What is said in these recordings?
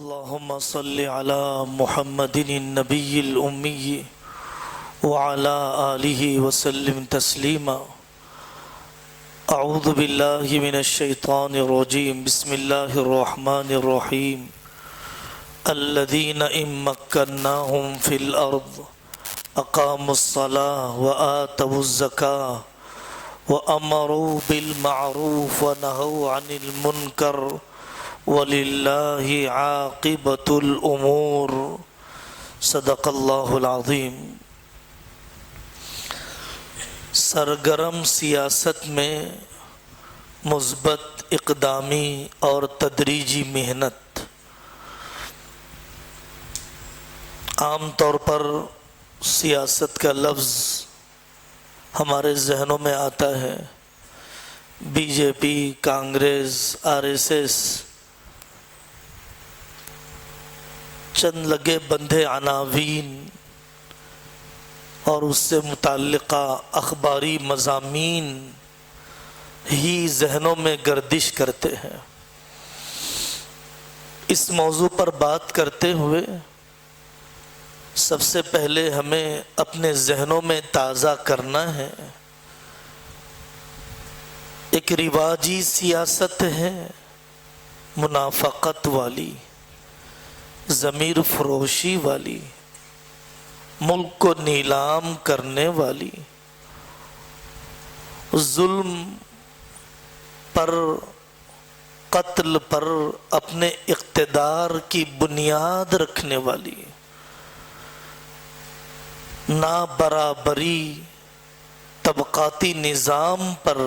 اللهم صل على محمد النبي الأمي وعلى آله وسلم تسليما. أعوذ بالله من الشيطان الرجيم. بسم الله الرحمن الرحيم. الذين إن مكناهم في الأرض أقاموا الصلاة وآتوا الزكاة وأمروا بالمعروف ونهوا عن المنكر وَلِلَّهِ عَاقِبَةُ الْأُمُورِ. صدق اللہ العظیم. سرگرم سیاست میں مثبت اقدامی اور تدریجی محنت. عام طور پر سیاست کا لفظ ہمارے ذہنوں میں آتا ہے بی جے پی، کانگریس، آر ایس ایس، چند لگے بندھے عناوین اور اس سے متعلقہ اخباری مضامین ہی ذہنوں میں گردش کرتے ہیں. اس موضوع پر بات کرتے ہوئے سب سے پہلے ہمیں اپنے ذہنوں میں تازہ کرنا ہے ایک رواجی سیاست ہے منافقت والی، ضمیر فروشی والی، ملک کو نیلام کرنے والی، ظلم پر، قتل پر اپنے اقتدار کی بنیاد رکھنے والی، نابرابری، طبقاتی نظام پر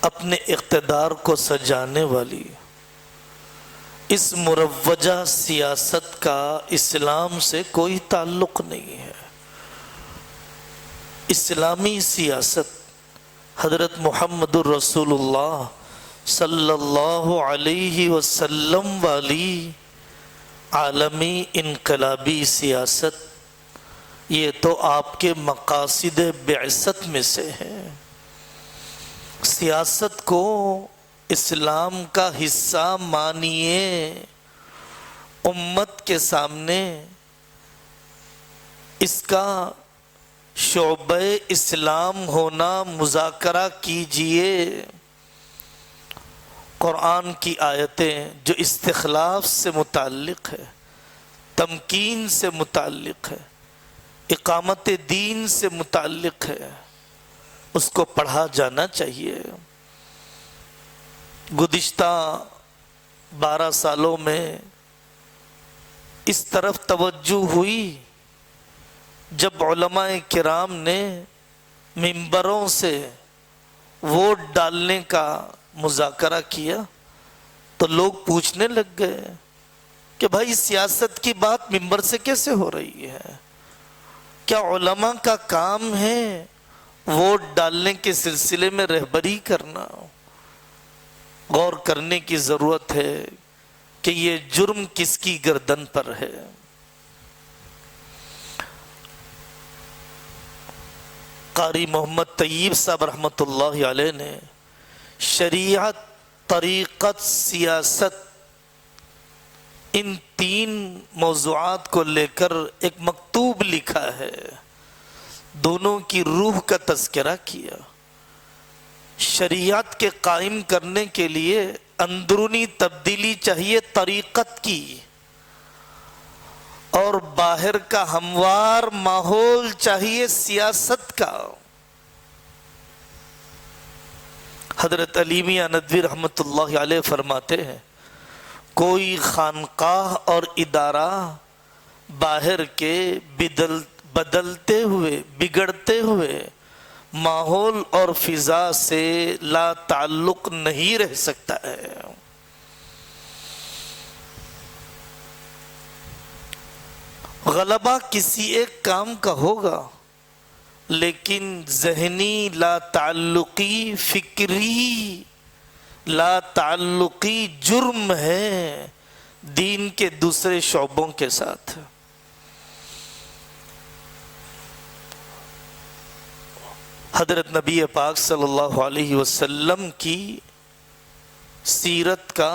اپنے اقتدار کو سجانے والی. اس مروجہ سیاست کا اسلام سے کوئی تعلق نہیں ہے. اسلامی سیاست حضرت محمد الرسول اللہ صلی اللہ علیہ وسلم والی عالمی انقلابی سیاست، یہ تو آپ کے مقاصد بعثت میں سے ہے. سیاست کو اسلام کا حصہ مانیے، امت کے سامنے اس کا شعبہ اسلام ہونا مذاکرہ کیجئے. قرآن کی آیتیں جو استخلاف سے متعلق ہے، تمکین سے متعلق ہے، اقامت دین سے متعلق ہے، اس کو پڑھا جانا چاہیے. گزشتہ 12 سالوں میں اس طرف توجہ ہوئی جب علماء کرام نے ممبروں سے ووٹ ڈالنے کا مذاکرہ کیا تو لوگ پوچھنے لگ گئے کہ بھائی سیاست کی بات ممبر سے کیسے ہو رہی ہے؟ کیا علماء کا کام ہے ووٹ ڈالنے کے سلسلے میں رہبری کرنا؟ غور کرنے کی ضرورت ہے کہ یہ جرم کس کی گردن پر ہے. قاری محمد طیب صاحب رحمۃ اللہ علیہ نے شریعت، طریقت، سیاست، ان 3 موضوعات کو لے کر ایک مکتوب لکھا ہے. دونوں کی روح کا تذکرہ کیا. شریعت کے قائم کرنے کے لیے اندرونی تبدیلی چاہیے طریقت کی، اور باہر کا ہموار ماحول چاہیے سیاست کا. حضرت علی میاں ندوی رحمۃ اللہ علیہ فرماتے ہیں کوئی خانقاہ اور ادارہ باہر کے بدلتے ہوئے، بگڑتے ہوئے ماحول اور فضا سے لا تعلق نہیں رہ سکتا ہے. غلبہ کسی ایک کام کا ہوگا، لیکن ذہنی لا تعلقی، فکری لا تعلقی جرم ہے دین کے دوسرے شعبوں کے ساتھ. حضرت نبی پاک صلی اللہ علیہ وسلم کی سیرت کا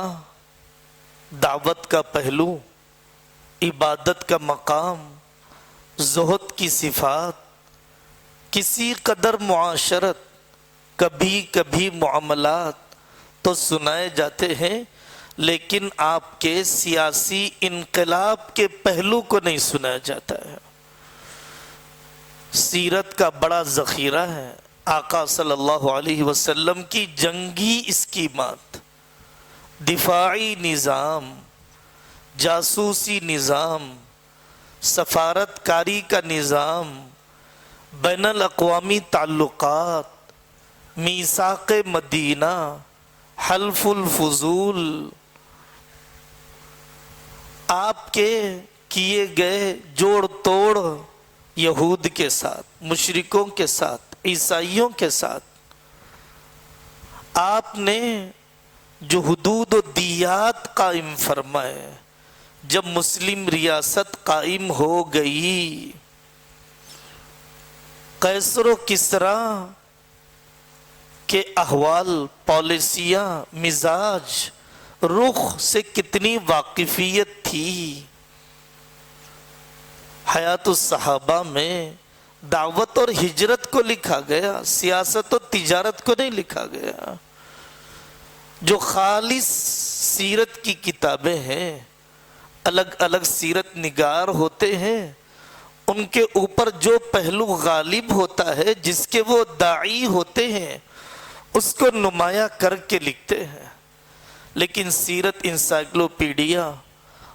دعوت کا پہلو، عبادت کا مقام، زہد کی صفات، کسی قدر معاشرت، کبھی کبھی معاملات تو سنائے جاتے ہیں، لیکن آپ کے سیاسی انقلاب کے پہلو کو نہیں سنایا جاتا ہے۔ سیرت کا بڑا ذخیرہ ہے، آقا صلی اللہ علیہ وسلم کی جنگی اسکیمات، دفاعی نظام، جاسوسی نظام، سفارت کاری کا نظام، بین الاقوامی تعلقات، میثاق مدینہ، حلف الفضول، آپ کے کیے گئے جوڑ توڑ یہود کے ساتھ، مشرکوں کے ساتھ، عیسائیوں کے ساتھ، آپ نے جو حدود و دیات قائم فرمائے، جب مسلم ریاست قائم ہو گئی، قیصر و کسریٰ کے احوال، پالیسیاں، مزاج، رخ سے کتنی واقفیت تھی۔ حیات الصحابہ میں دعوت اور ہجرت کو لکھا گیا، سیاست و تجارت کو نہیں لکھا گیا۔ جو خالص سیرت کی کتابیں ہیں، الگ الگ سیرت نگار ہوتے ہیں، ان کے اوپر جو پہلو غالب ہوتا ہے، جس کے وہ داعی ہوتے ہیں، اس کو نمایاں کر کے لکھتے ہیں۔ لیکن سیرت انسائکلوپیڈیا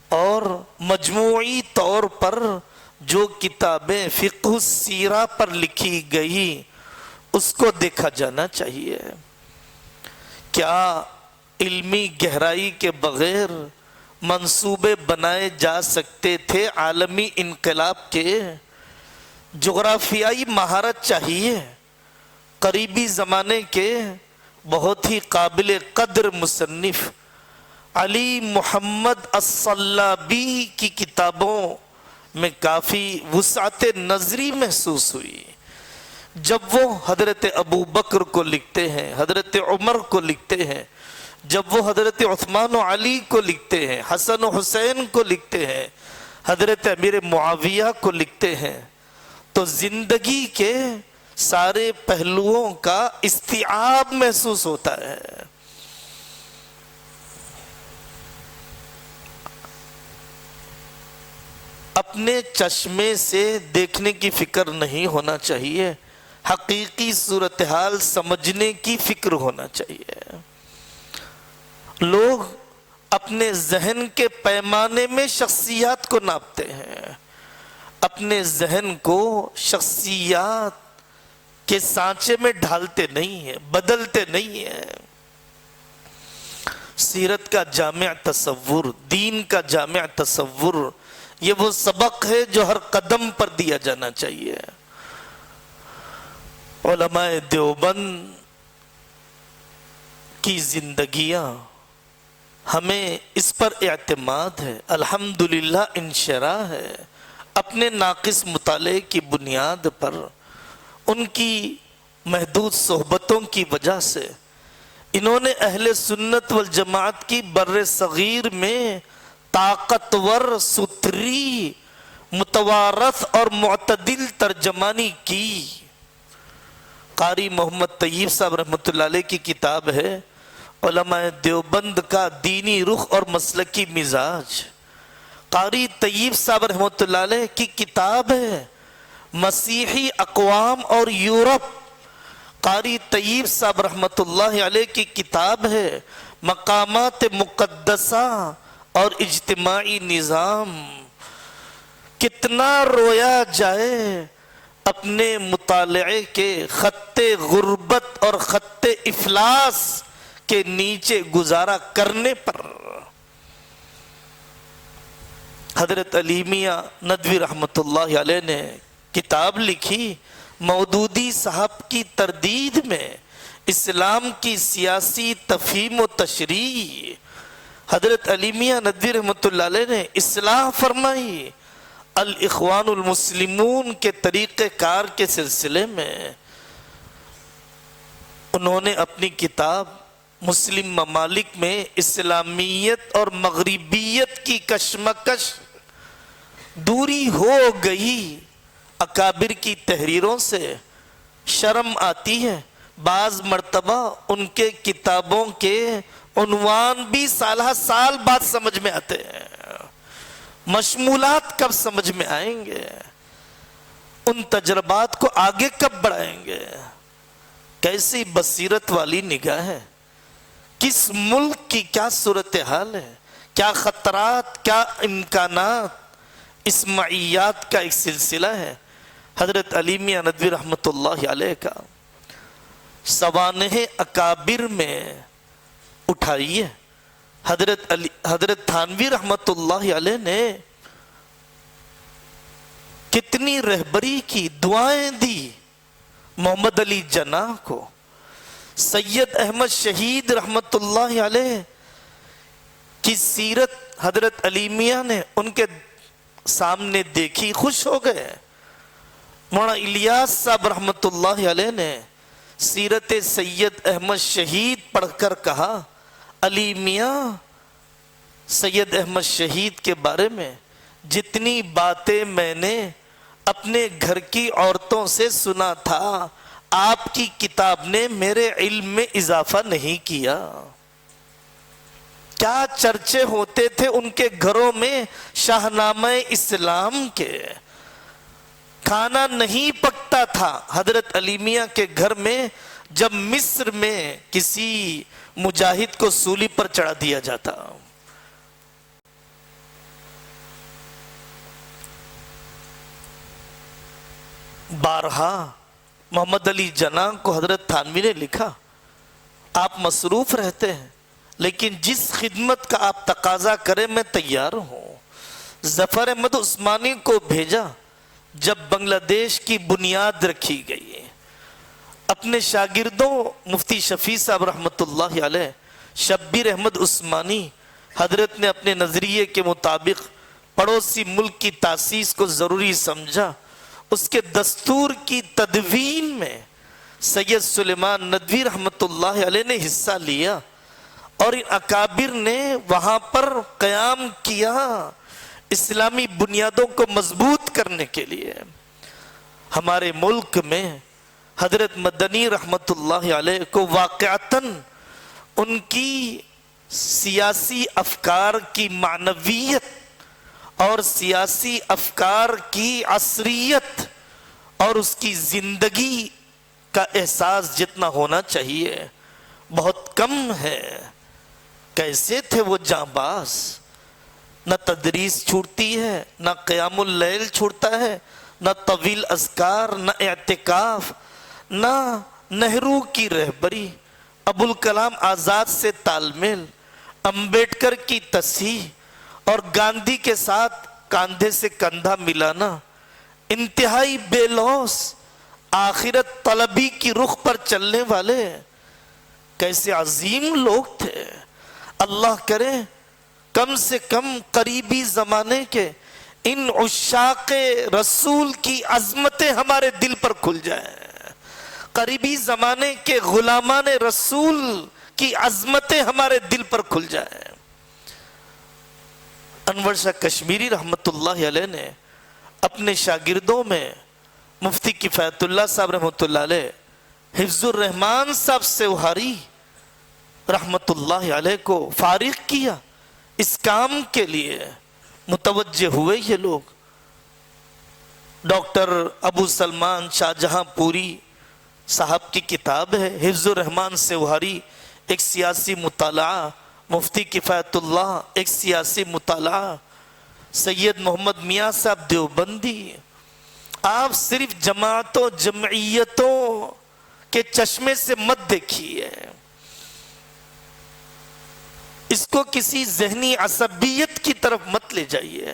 اور مجموعی طور پر جو کتابیں فقہ السیرہ پر لکھی گئی، اس کو دیکھا جانا چاہیے۔ کیا علمی گہرائی کے بغیر منصوبے بنائے جا سکتے تھے؟ عالمی انقلاب کے جغرافیائی مہارت چاہیے۔ قریبی زمانے کے بہت ہی قابل قدر مصنف علی محمد الصلابی کی کتابوں میں کافی وسعت نظری محسوس ہوئی۔ جب وہ حضرت ابو بکر کو لکھتے ہیں، حضرت عمر کو لکھتے ہیں، جب وہ حضرت عثمان و علی کو لکھتے ہیں، حسن و حسین کو لکھتے ہیں، حضرت امیر معاویہ کو لکھتے ہیں، تو زندگی کے سارے پہلوؤں کا استیعاب محسوس ہوتا ہے۔ اپنے چشمے سے دیکھنے کی فکر نہیں ہونا چاہیے، حقیقی صورتحال سمجھنے کی فکر ہونا چاہیے۔ لوگ اپنے ذہن کے پیمانے میں شخصیات کو ناپتے ہیں، اپنے ذہن کو شخصیات کے سانچے میں ڈھالتے نہیں ہیں، بدلتے نہیں ہیں۔ سیرت کا جامع تصور، دین کا جامع تصور، یہ وہ سبق ہے جو ہر قدم پر دیا جانا چاہیے۔ علماء دیوبند کی زندگیاں ہمیں اس پر اعتماد ہے، الحمدللہ انشراح ہے۔ اپنے ناقص مطالعے کی بنیاد پر، ان کی محدود صحبتوں کی وجہ سے، انہوں نے اہل سنت والجماعت کی بر صغیر میں طاقتور، ستھری، متوارث اور معتدل ترجمانی کی۔ قاری محمد طیب صاحب رحمۃ اللہ علیہ کی کتاب ہے علماء دیوبند کا دینی رخ اور مسلکی مزاج۔ قاری طیب صاحب رحمۃ اللہ علیہ کی کتاب ہے مسیحی اقوام اور یورپ۔ قاری طیب صاحب رحمۃ اللہ علیہ کی کتاب ہے مقامات مقدسہ اور اجتماعی نظام۔ کتنا رویا جائے اپنے مطالعے کے خط غربت اور خط افلاس کے نیچے گزارا کرنے پر۔ حضرت علی میاں ندوی رحمۃ اللہ علیہ نے کتاب لکھی مودودی صاحب کی تردید میں، اسلام کی سیاسی تفہیم و تشریح۔ حضرت علی میاں ندوی رحمۃ اللہ علیہ نے اصلاح فرمائی الاخوان المسلمون کے طریقہ کار کے سلسلے میں۔ انہوں نے اپنی کتاب مسلم ممالک میں اسلامیت اور مغربیت کی کشمکش دوری ہو گئی، اکابر کی تحریروں سے شرم آتی ہے۔ بعض مرتبہ ان کے کتابوں کے عنوان بھی سالہ سال بعد سمجھ میں آتے ہیں، مشمولات کب سمجھ میں آئیں گے، ان تجربات کو آگے کب بڑھائیں گے۔ کیسی بصیرت والی نگاہ ہے، کس ملک کی کیا صورتحال ہے، کیا خطرات، کیا امکانات، اس معیات کا ایک سلسلہ ہے۔ حضرت علی میاں ندوی رحمت اللہ علیہ کا سوانح اکابر میں اٹھائیے۔ حضرت تھانوی رحمت اللہ علیہ نے کتنی رہبری کی، دعائیں دی محمد علی جناح کو۔ سید احمد شہید رحمت اللہ علیہ کی سیرت حضرت علی میاں نے ان کے سامنے دیکھی، خوش ہو گئے۔ مولانا الیاس صاحب رحمت اللہ علیہ نے سیرت سید احمد شہید پڑھ کر کہا، علی میاں سید احمد شہید کے بارے میں جتنی باتیں میں نے اپنے گھر کی عورتوں سے سنا تھا، آپ کی کتاب نے میرے علم میں اضافہ نہیں کیا۔ کیا چرچے ہوتے تھے ان کے گھروں میں شاہنامہ اسلام کے، کھانا نہیں پکتا تھا حضرت علی میاں کے گھر میں جب مصر میں کسی مجاہد کو سولی پر چڑھا دیا جاتا۔ بارہا محمد علی جناح کو حضرت تھانوی نے لکھا، آپ مصروف رہتے ہیں لیکن جس خدمت کا آپ تقاضا کریں میں تیار ہوں۔ ظفر احمد عثمانی کو بھیجا جب بنگلہ دیش کی بنیاد رکھی گئی۔ اپنے شاگردوں مفتی شفیع صاحب رحمت اللہ علیہ، شبیر احمد عثمانی حضرت نے اپنے نظریے کے مطابق پڑوسی ملک کی تاسیس کو ضروری سمجھا۔ اس کے دستور کی تدوین میں سید سلیمان ندوی رحمت اللہ علیہ نے حصہ لیا اور ان اکابر نے وہاں پر قیام کیا اسلامی بنیادوں کو مضبوط کرنے کے لیے۔ ہمارے ملک میں حضرت مدنی رحمت اللہ علیہ کو واقعتاً ان کی سیاسی افکار کی معنویت اور سیاسی افکار کی عصریت اور اس کی زندگی کا احساس جتنا ہونا چاہیے بہت کم ہے۔ کیسے تھے وہ جانباز، نہ تدریس چھوٹتی ہے، نہ قیام اللیل چھوٹتا ہے، نہ طویل اذکار، نہ اعتکاف، نہ نہرو کی رہبری، ابوالکلام آزاد سے تال میل، امبیڈکر کی تصحیح اور گاندھی کے ساتھ کاندھے سے کندھا ملانا، انتہائی بے لوث آخرت طلبی کی رخ پر چلنے والے کیسے عظیم لوگ تھے۔ اللہ کرے کم سے کم قریبی زمانے کے ان عشاق رسول کی عظمتیں ہمارے دل پر کھل جائیں، قریبی زمانے کے غلامان رسول کی عظمتیں ہمارے دل پر کھل جائیں۔ انور شاہ کشمیری رحمت اللہ علیہ نے اپنے شاگردوں میں مفتی کفایت اللہ صاحب رحمت اللہ علیہ، حفظ الرحمان صاحب سیوہاری رحمت اللہ علیہ کو فارغ کیا۔ اس کام کے لیے متوجہ ہوئے یہ لوگ۔ ڈاکٹر ابو سلمان شاہ جہاں پوری صاحب کی کتاب ہے حفظ الرحمان سیوہاری، ایک سیاسی مطالعہ، مفتی کفایت اللہ ایک سیاسی مطالعہ، سید محمد میاں صاحب دیوبندی۔ آپ صرف جماعتوں جمعیتوں کے چشمے سے مت دیکھیے، اس کو کسی ذہنی عصبیت کی طرف مت لے جائیے۔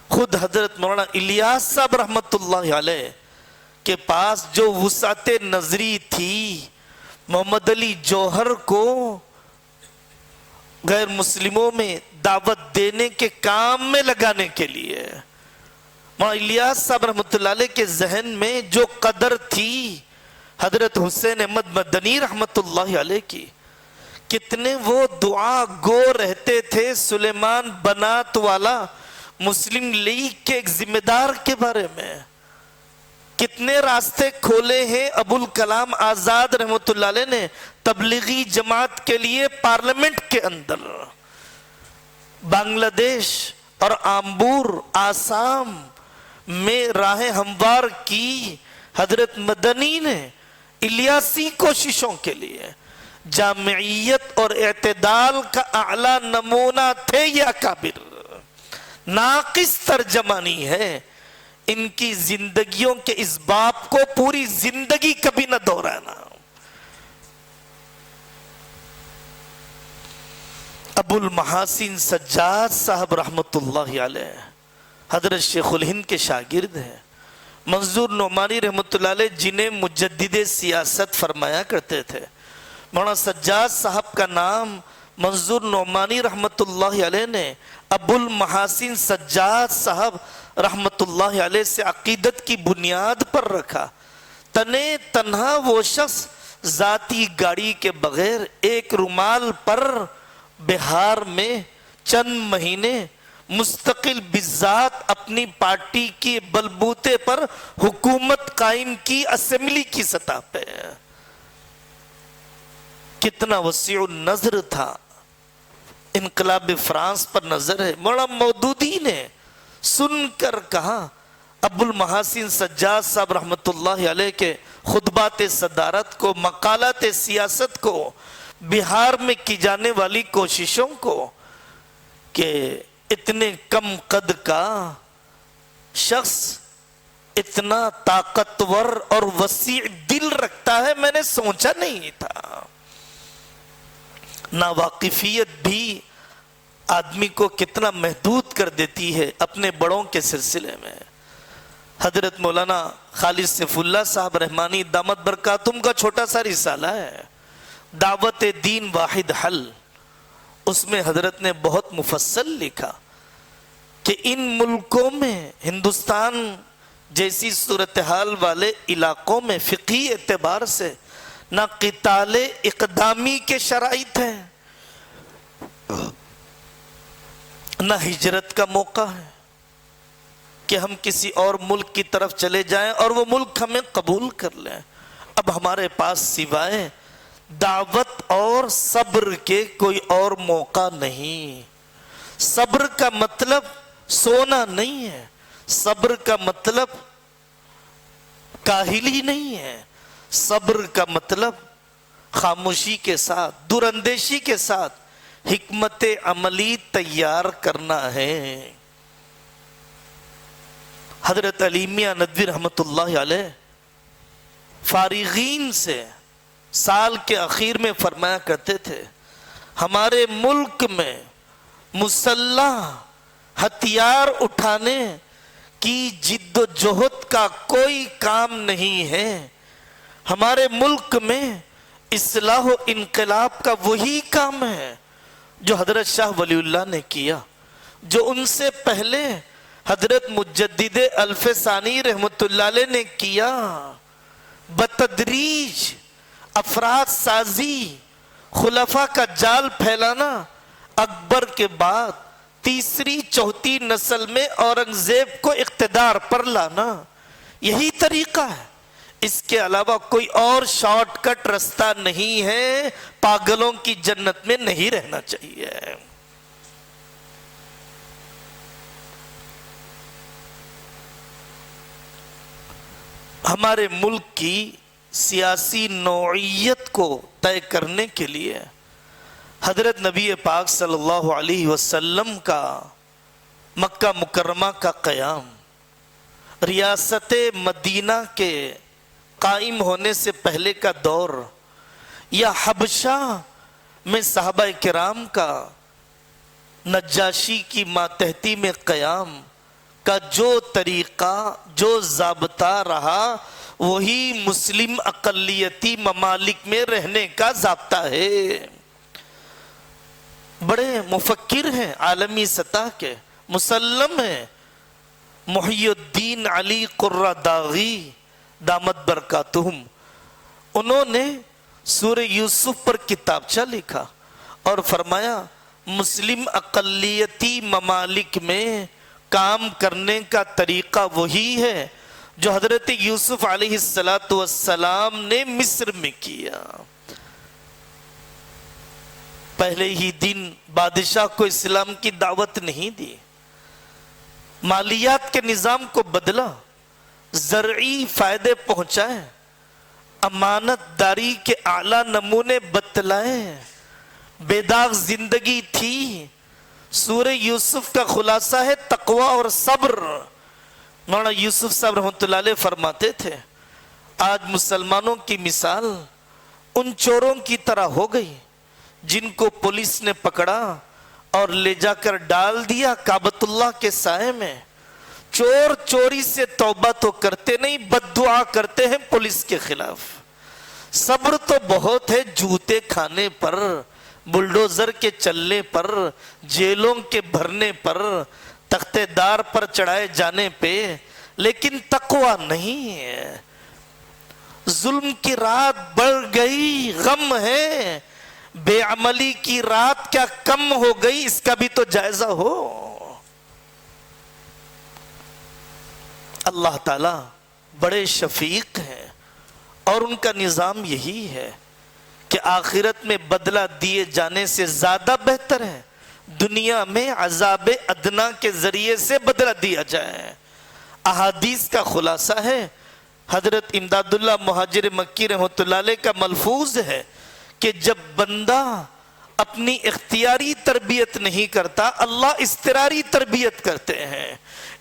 خود حضرت مولانا الیاس صاحب رحمت اللہ علیہ کے پاس جو وسعت نظری تھی محمد علی جوہر کو غیر مسلموں میں دعوت دینے کے کام میں لگانے کے لیے، مولانا الیاس صاحب رحمت اللہ علیہ کے ذہن میں جو قدر تھی حضرت حسین احمد مدنی رحمت اللہ علیہ کی، کتنے وہ دعا گو رہتے تھے سلیمان بنات والا مسلم لیگ کے ایک ذمہ دار کے بارے میں. کتنے راستے کھولے ہیں ابوالکلام آزاد رحمۃ اللہ علیہ نے تبلیغی جماعت کے لیے پارلیمنٹ کے اندر. بنگلہ دیش اور آمبور آسام میں راہ ہموار کی حضرت مدنی نے الیاسی کوششوں کے لیے. جامعیت اور اعتدال کا اعلیٰ نمونہ تھے یہ اکابر. ناقص ترجمانی ہے ان کی زندگیوں کے اس باب کو پوری زندگی کبھی نہ دہرانا. ابو المحاسن سجاد صاحب رحمت اللہ علیہ حضرت شیخ الہند کے شاگرد ہیں. منظور نعمانی رحمت اللہ علیہ جنہیں مجدد سیاست فرمایا کرتے تھے. مولانا سجاد صاحب کا نام منظور نعمانی رحمت اللہ علیہ نے ابو المحاسن سجاد صاحب رحمت اللہ علیہ سے عقیدت کی بنیاد پر رکھا. تنے تنہا وہ شخص ذاتی گاڑی کے بغیر ایک رومال پر بہار میں چند مہینے مستقل بذات اپنی پارٹی کی بلبوتے پر حکومت قائم کی اسمبلی کی سطح پہ. کتنا وسیع النظر تھا. انقلاب فرانس پر نظر ہے. مولانا مودودی نے سن کر کہا ابو المحاسن سجاد صاحب رحمت اللہ علیہ کے خطبات صدارت کو مقالات سیاست کو بہار میں کی جانے والی کوششوں کو کہ اتنے کم قد کا شخص اتنا طاقتور اور وسیع دل رکھتا ہے میں نے سوچا نہیں تھا. ناواقفیت بھی آدمی کو کتنا محدود کر دیتی ہے اپنے بڑوں کے سلسلے میں. حضرت مولانا خالد سیف اللہ صاحب رحمانی دامت برکاتہم کا چھوٹا سا رسالہ ہے دعوت دین واحد حل. اس میں حضرت نے بہت مفصل لکھا کہ ان ملکوں میں ہندوستان جیسی صورتحال والے علاقوں میں فقہی اعتبار سے نہ قتال اقدامی کے شرائط ہیں نہ ہجرت کا موقع ہے کہ ہم کسی اور ملک کی طرف چلے جائیں اور وہ ملک ہمیں قبول کر لیں. اب ہمارے پاس سوائے دعوت اور صبر کے کوئی اور موقع نہیں. صبر کا مطلب سونا نہیں ہے. صبر کا مطلب کاہلی نہیں ہے. صبر کا مطلب خاموشی کے ساتھ دوراندیشی کے ساتھ حکمت عملی تیار کرنا ہے. حضرت علی میاں ندوی رحمت اللہ علیہ فارغین سے سال کے اخیر میں فرمایا کرتے تھے ہمارے ملک میں مسلح ہتھیار اٹھانے کی جد و جہد کا کوئی کام نہیں ہے. ہمارے ملک میں اصلاح و انقلاب کا وہی کام ہے جو حضرت شاہ ولی اللہ نے کیا, جو ان سے پہلے حضرت مجدد الف ثانی رحمت اللہ علیہ نے کیا. بتدریج افراد سازی خلفاء کا جال پھیلانا, اکبر کے بعد تیسری چوتھی نسل میں اورنگزیب کو اقتدار پر لانا, یہی طریقہ ہے. اس کے علاوہ کوئی اور شارٹ کٹ رستہ نہیں ہے. پاگلوں کی جنت میں نہیں رہنا چاہیے. ہمارے ملک کی سیاسی نوعیت کو طے کرنے کے لیے حضرت نبی پاک صلی اللہ علیہ وسلم کا مکہ مکرمہ کا قیام, ریاست مدینہ کے قائم ہونے سے پہلے کا دور, یا حبشہ میں صحابہ کرام کا نجاشی کی ماتحتی میں قیام کا جو طریقہ جو ضابطہ رہا وہی مسلم اقلیتی ممالک میں رہنے کا ضابطہ ہے. بڑے مفکر ہیں عالمی سطح کے, مسلم ہیں. محی الدین علی قرہ داغی دامت برکاتہم, انہوں نے سورہ یوسف پر کتابچہ لکھا. اور فرمایا مسلم اقلیتی ممالک میں کام کرنے کا طریقہ وہی ہے جو حضرت یوسف علیہ السلام نے مصر میں کیا۔ پہلے ہی دن بادشاہ کو اسلام کی دعوت نہیں دی، مالیات کے نظام کو بدلا، زرعی فائدے پہنچائے، امانت داری کے اعلیٰ نمونے بتلائے، بے داغ زندگی تھی۔ سورہ یوسف کا خلاصہ ہے تقوی اور صبر۔ مولانا یوسف صاحب رحمۃ اللہ علیہ فرماتے تھے آج مسلمانوں کی مثال ان چوروں کی طرح ہو گئی جن کو پولیس نے پکڑا اور لے جا کر ڈال دیا کعبۃ اللہ کے سائے میں۔ چور چوری سے توبہ تو کرتے نہیں، بد دعا کرتے ہیں پولیس کے خلاف۔ صبر تو بہت ہے جوتے کھانے پر، بلڈوزر کے چلنے پر، جیلوں کے بھرنے پر، تختے دار پر چڑھائے جانے پہ، لیکن تقوی نہیں ہے۔ ظلم کی رات بڑھ گئی، غم ہے، بے عملی کی رات کیا کم ہو گئی، اس کا بھی تو جائزہ ہو۔ اللہ تعالی بڑے شفیق ہیں اور ان کا نظام یہی ہے کہ آخرت میں بدلہ دیے جانے سے زیادہ بہتر ہے دنیا میں عذاب ادنا کے ذریعے سے بدلہ دیا جائے۔ احادیث کا خلاصہ ہے، حضرت امداد اللہ مہاجر مکی رحمۃ اللہ علیہ کا ملفوظ ہے کہ جب بندہ اپنی اختیاری تربیت نہیں کرتا، اللہ اضطراری تربیت کرتے ہیں۔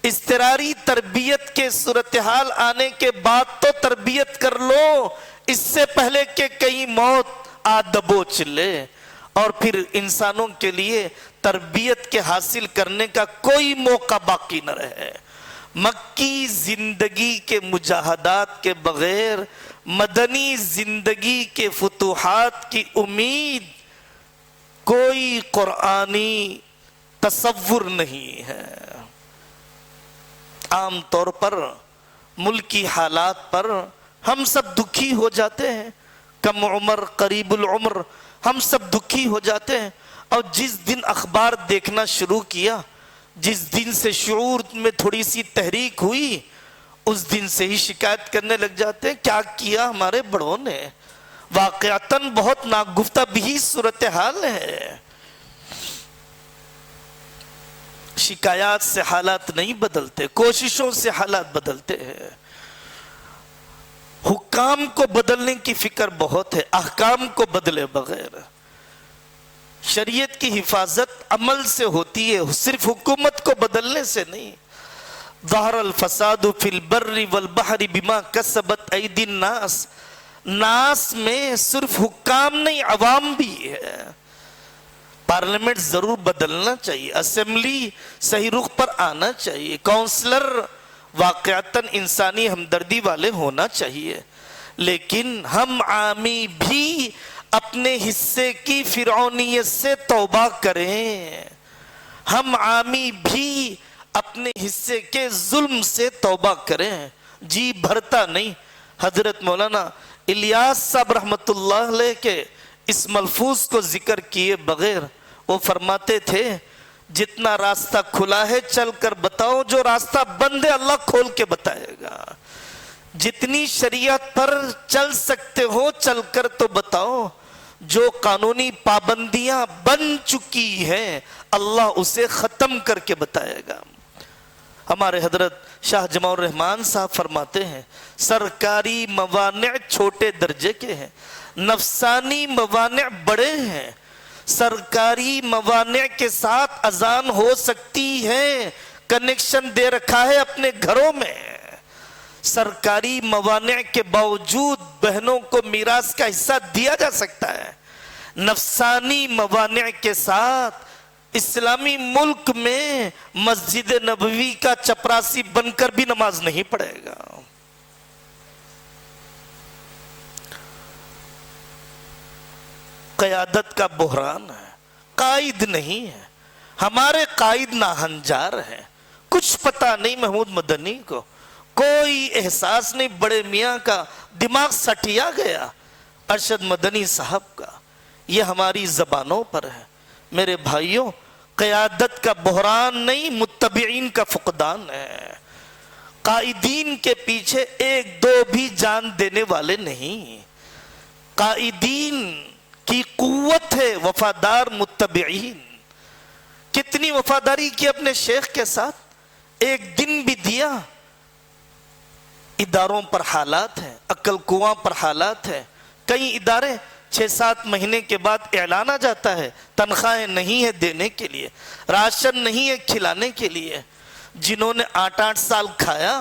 اضطراری تربیت کے صورتحال آنے کے بعد تو تربیت کر لو، اس سے پہلے کہ کئی موت آ دبوچ لے، اور پھر انسانوں کے لیے تربیت کے حاصل کرنے کا کوئی موقع باقی نہ رہے۔ مکی زندگی کے مجاہدات کے بغیر مدنی زندگی کے فتوحات کی امید کوئی قرآنی تصور نہیں ہے۔ عام طور پر ملکی حالات پر ہم سب دکھی ہو جاتے ہیں، کم عمر قریب العمر ہم سب دکھی ہو جاتے ہیں، اور جس دن اخبار دیکھنا شروع کیا، جس دن سے شعور میں تھوڑی سی تحریک ہوئی، اس دن سے ہی شکایت کرنے لگ جاتے ہیں کیا کیا ہمارے بڑوں نے۔ واقعتاً بہت ناگفتہ بھی صورتحال ہے۔ شکایات سے حالات نہیں بدلتے، کوششوں سے حالات بدلتے ہیں۔ حکام کو بدلنے کی فکر بہت ہے، احکام کو بدلے بغیر۔ شریعت کی حفاظت عمل سے ہوتی ہے، صرف حکومت کو بدلنے سے نہیں۔ ظہر الفساد فی البر والبحر بما کسبت ایدی الناس، ناس میں صرف حکام نہیں عوام بھی ہے۔ پارلیمنٹ ضرور بدلنا چاہیے، اسمبلی صحیح رخ پر آنا چاہیے، کونسلر واقعتاً انسانی ہمدردی والے ہونا چاہیے، لیکن ہم عامی بھی اپنے حصے کی فرعونیت سے توبہ کریں۔ ہم عامی بھی اپنے حصے کے ظلم سے توبہ کریں، جی بھرتا نہیں۔ حضرت مولانا الیاس صاحب رحمت اللہ علیہ کے اس ملفوظ کو ذکر کیے بغیر وہ فرماتے تھے جتنا راستہ کھلا ہے چل کر بتاؤ، جو راستہ بند ہے اللہ کھول کے بتائے گا۔ جتنی شریعت پر چل سکتے ہو چل کر تو بتاؤ، جو قانونی پابندیاں بن چکی ہیں اللہ اسے ختم کر کے بتائے گا۔ ہمارے حضرت شاہ جماع الرحمان صاحب فرماتے ہیں سرکاری موانع چھوٹے درجے کے ہیں، نفسانی موانع بڑے ہیں۔ سرکاری موانع کے ساتھ اذان ہو سکتی ہے، کنیکشن دے رکھا ہے اپنے گھروں میں۔ سرکاری موانع کے باوجود بہنوں کو میراث کا حصہ دیا جا سکتا ہے۔ نفسانی موانع کے ساتھ اسلامی ملک میں مسجد نبوی کا چپراسی بن کر بھی نماز نہیں پڑھے گا۔ قیادت کا بحران ہے، قائد نہیں ہے، ہمارے قائد ناہنجار ہیں، کچھ پتہ نہیں محمود مدنی کو، کوئی احساس نہیں، بڑے میاں کا دماغ سٹیا گیا۔ ارشد مدنی صاحب کا یہ ہماری زبانوں پر ہے۔ میرے بھائیوں، قیادت کا بحران نہیں، متبعین کا فقدان ہے۔ قائدین کے پیچھے ایک دو بھی جان دینے والے نہیں، قائدین کی قوت ہے وفادار متبعین۔ کتنی وفاداری کی اپنے شیخ کے ساتھ، ایک دن بھی دیا؟ اداروں پر حالات ہیں، عقل کنواں پر حالات ہیں، کئی ادارے 6-7 مہینے کے بعد اعلان آ جاتا ہے تنخواہیں نہیں ہے دینے کے لیے، راشن نہیں ہے کھلانے کے لیے۔ جنہوں نے 8-8 سال کھایا،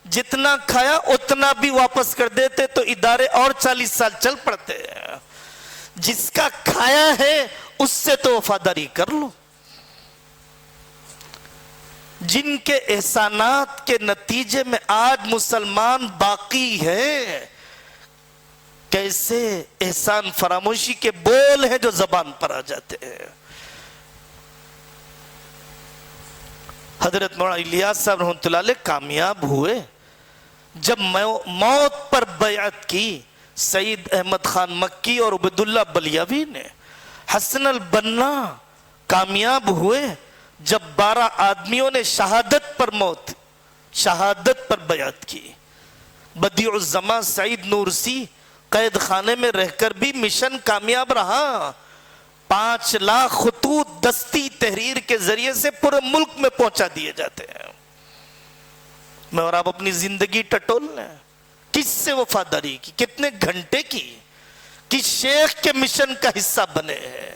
جتنا کھایا اتنا بھی واپس کر دیتے تو ادارے اور 40 سال چل پڑتے ہیں۔ جس کا کھایا ہے اس سے تو وفاداری کر لو۔ جن کے احسانات کے نتیجے میں آج مسلمان باقی ہے، کیسے احسان فراموشی کے بول ہیں جو زبان پر آ جاتے ہیں۔ حضرت مولانا الیاس صاحب رحمۃ اللہ علیہ کامیاب ہوئے جب موت پر بیعت کی سعید احمد خان مکی اور عبیداللہ بلیاوی نے۔ حسن البنا کامیاب ہوئے جب 12 آدمیوں نے شہادت پر بیعت کی۔ بدیع الزمان سعید نورسی قید خانے میں رہ کر بھی مشن کامیاب رہا۔ 5 لاکھ خطوط دستی تحریر کے ذریعے سے پورے ملک میں پہنچا دیے جاتے ہیں۔ میں اور آپ اپنی زندگی ٹٹول لیں، کس سے وفاداری کی، کتنے گھنٹے کی، کس شیخ کے مشن کا حصہ بنے ہیں۔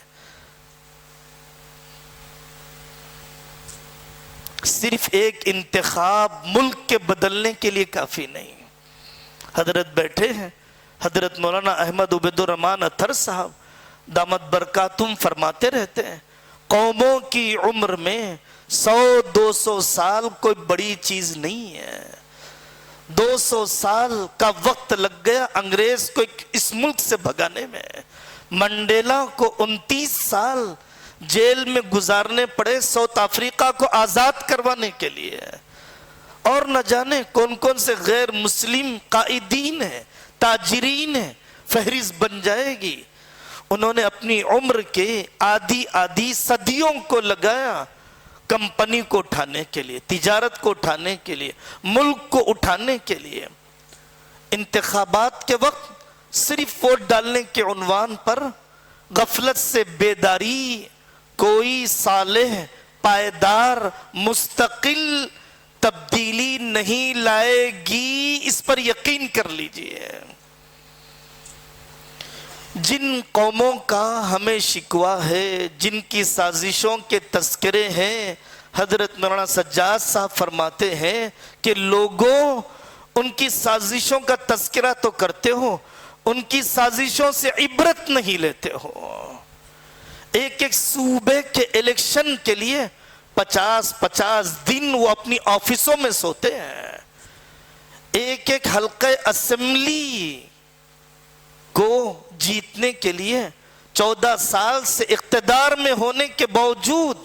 صرف ایک انتخاب ملک کے بدلنے کے لیے کافی نہیں۔ حضرت بیٹھے ہیں، حضرت مولانا احمد عبید الرحمن اطہر صاحب دامت برکاتہم فرماتے رہتے ہیں، قوموں کی عمر میں 100-200 سال کوئی بڑی چیز نہیں ہے۔ 200 سال کا وقت لگ گیا انگریز کو اس ملک سے بھگانے میں۔ منڈیلا کو 29 سال جیل میں گزارنے پڑے ساؤتھ افریقہ کو آزاد کروانے کے لیے، اور نہ جانے کون کون سے غیر مسلم قائدین ہیں، تاجرین ہیں، فہرست بن جائے گی۔ انہوں نے اپنی عمر کے آدھی صدیوں کو لگایا کمپنی کو اٹھانے کے لیے، تجارت کو اٹھانے کے لیے، ملک کو اٹھانے کے لیے۔ انتخابات کے وقت صرف ووٹ ڈالنے کے عنوان پر غفلت سے بیداری کوئی صالح، پائیدار، مستقل تبدیلی نہیں لائے گی، اس پر یقین کر لیجئے۔ جن قوموں کا ہمیں شکوہ ہے، جن کی سازشوں کے تذکرے ہیں، حضرت مولانا سجاد صاحب فرماتے ہیں کہ لوگوں ان کی سازشوں کا تذکرہ تو کرتے ہو، ان کی سازشوں سے عبرت نہیں لیتے ہو۔ ایک صوبے کے الیکشن کے لیے 50 دن وہ اپنی آفسوں میں سوتے ہیں۔ ایک حلقہ اسمبلی کو جیتنے کے لیے 14 سال سے اقتدار میں ہونے کے باوجود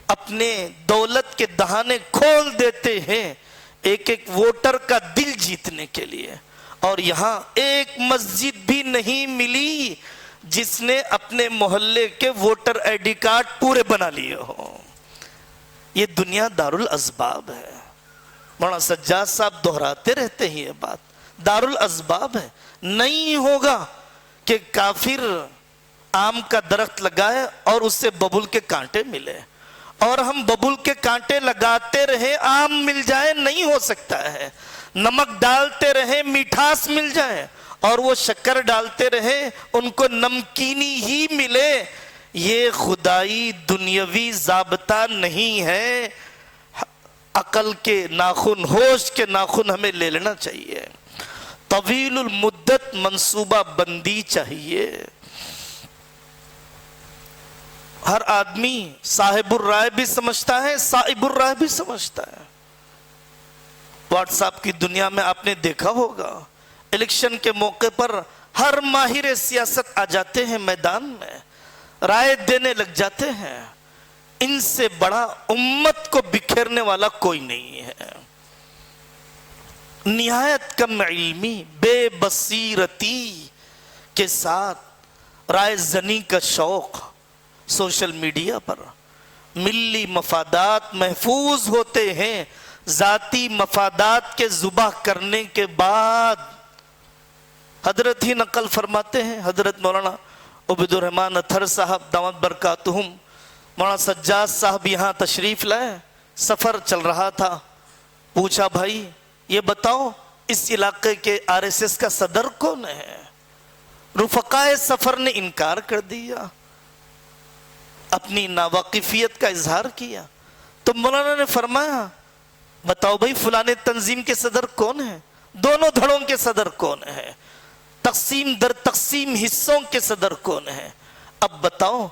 اپنے دولت کے دہانے کھول دیتے ہیں ایک ووٹر کا دل جیتنے کے لیے۔ اور یہاں ایک مسجد بھی نہیں ملی جس نے اپنے محلے کے ووٹر آئی ڈی کارڈ پورے بنا لیے ہو۔ یہ دنیا دارالاسباب ہے۔ مولانا سجاد صاحب دہراتے رہتے ہیں یہ بات، دارالاسباب ہے۔ نہیں ہوگا کہ کافر آم کا درخت لگائے اور اس سے ببول کے کانٹے ملے، اور ہم ببول کے کانٹے لگاتے رہے آم مل جائے، نہیں ہو سکتا ہے۔ نمک ڈالتے رہے میٹھاس مل جائے، اور وہ شکر ڈالتے رہے ان کو نمکینی ہی ملے۔ یہ خدائی دنیاوی ضابطہ نہیں ہے۔ عقل کے ناخن، ہوش کے ناخن ہمیں لے لینا چاہیے۔ طویل المدت منصوبہ بندی چاہیے۔ ہر آدمی صاحب الرائے بھی سمجھتا ہے، صاحب الرائے بھی سمجھتا ہے۔ واٹس ایپ کی دنیا میں آپ نے دیکھا ہوگا، الیکشن کے موقع پر ہر ماہر سیاست آ جاتے ہیں میدان میں، رائے دینے لگ جاتے ہیں۔ ان سے بڑا امت کو بکھیرنے والا کوئی نہیں ہے۔ نہایت کم علمی، بے بصیرتی کے ساتھ رائے زنی کا شوق سوشل میڈیا پر، ملی مفادات محفوظ ہوتے ہیں ذاتی مفادات کے ذبح کرنے کے بعد۔ حضرت ہی نقل فرماتے ہیں، حضرت مولانا عبید الرحمن اطہر صاحب دامت برکاتہم، مولانا سجاد صاحب یہاں تشریف لائے، سفر چل رہا تھا، پوچھا بھائی یہ بتاؤ اس علاقے کے RSS کا صدر کون ہے؟ رفقائے سفر نے انکار کر دیا، اپنی ناواقفیت کا اظہار کیا۔ تو مولانا نے فرمایا بتاؤ بھائی فلانے تنظیم کے صدر کون ہے؟ دونوں دھڑوں کے صدر کون ہے؟ تقسیم در تقسیم حصوں کے صدر کون ہے؟ اب بتاؤ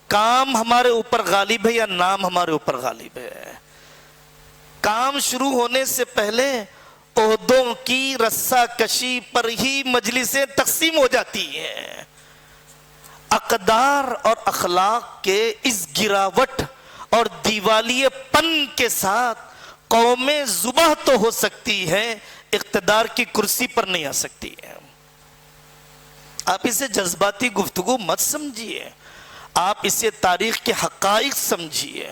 کام ہمارے اوپر غالب ہے یا نام ہمارے اوپر غالب ہے؟ کام شروع ہونے سے پہلے عہدوں کی رسہ کشی پر ہی مجلسیں تقسیم ہو جاتی ہیں۔ اقدار اور اخلاق کے اس گراوٹ اور دیوالیے پن کے ساتھ قومیں ذبح تو ہو سکتی ہے، اقتدار کی کرسی پر نہیں آ سکتی ہے۔ آپ اسے جذباتی گفتگو مت سمجھیے، آپ اسے تاریخ کے حقائق سمجھیے،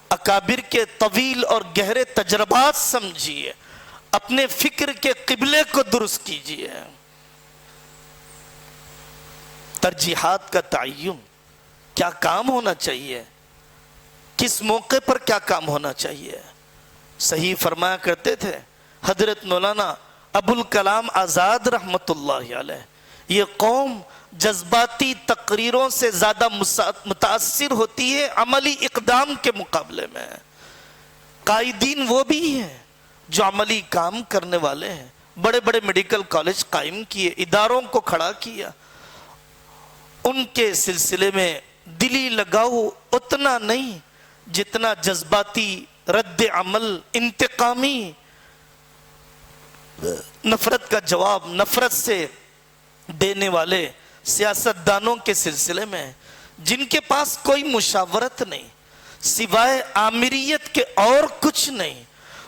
اکابر کے طویل اور گہرے تجربات سمجھیے، اپنے فکر کے قبلے کو درست کیجیے۔ ترجیحات کا تعین، کیا کام ہونا چاہیے، کس موقع پر کیا کام ہونا چاہیے، صحیح فرمایا کرتے تھے حضرت مولانا ابوالکلام آزاد رحمت اللہ علیہ، یہ قوم جذباتی تقریروں سے زیادہ متاثر ہوتی ہے عملی اقدام کے مقابلے میں۔ قائدین وہ بھی ہیں جو عملی کام کرنے والے ہیں، بڑے بڑے میڈیکل کالج قائم کیے، اداروں کو کھڑا کیا، ان کے سلسلے میں دلی لگاؤ اتنا نہیں جتنا جذباتی رد عمل، انتقامی نفرت کا جواب نفرت سے دینے والے سیاستدانوں کے سلسلے میں، جن کے پاس کوئی مشاورت نہیں سوائے آمریت کے اور کچھ نہیں،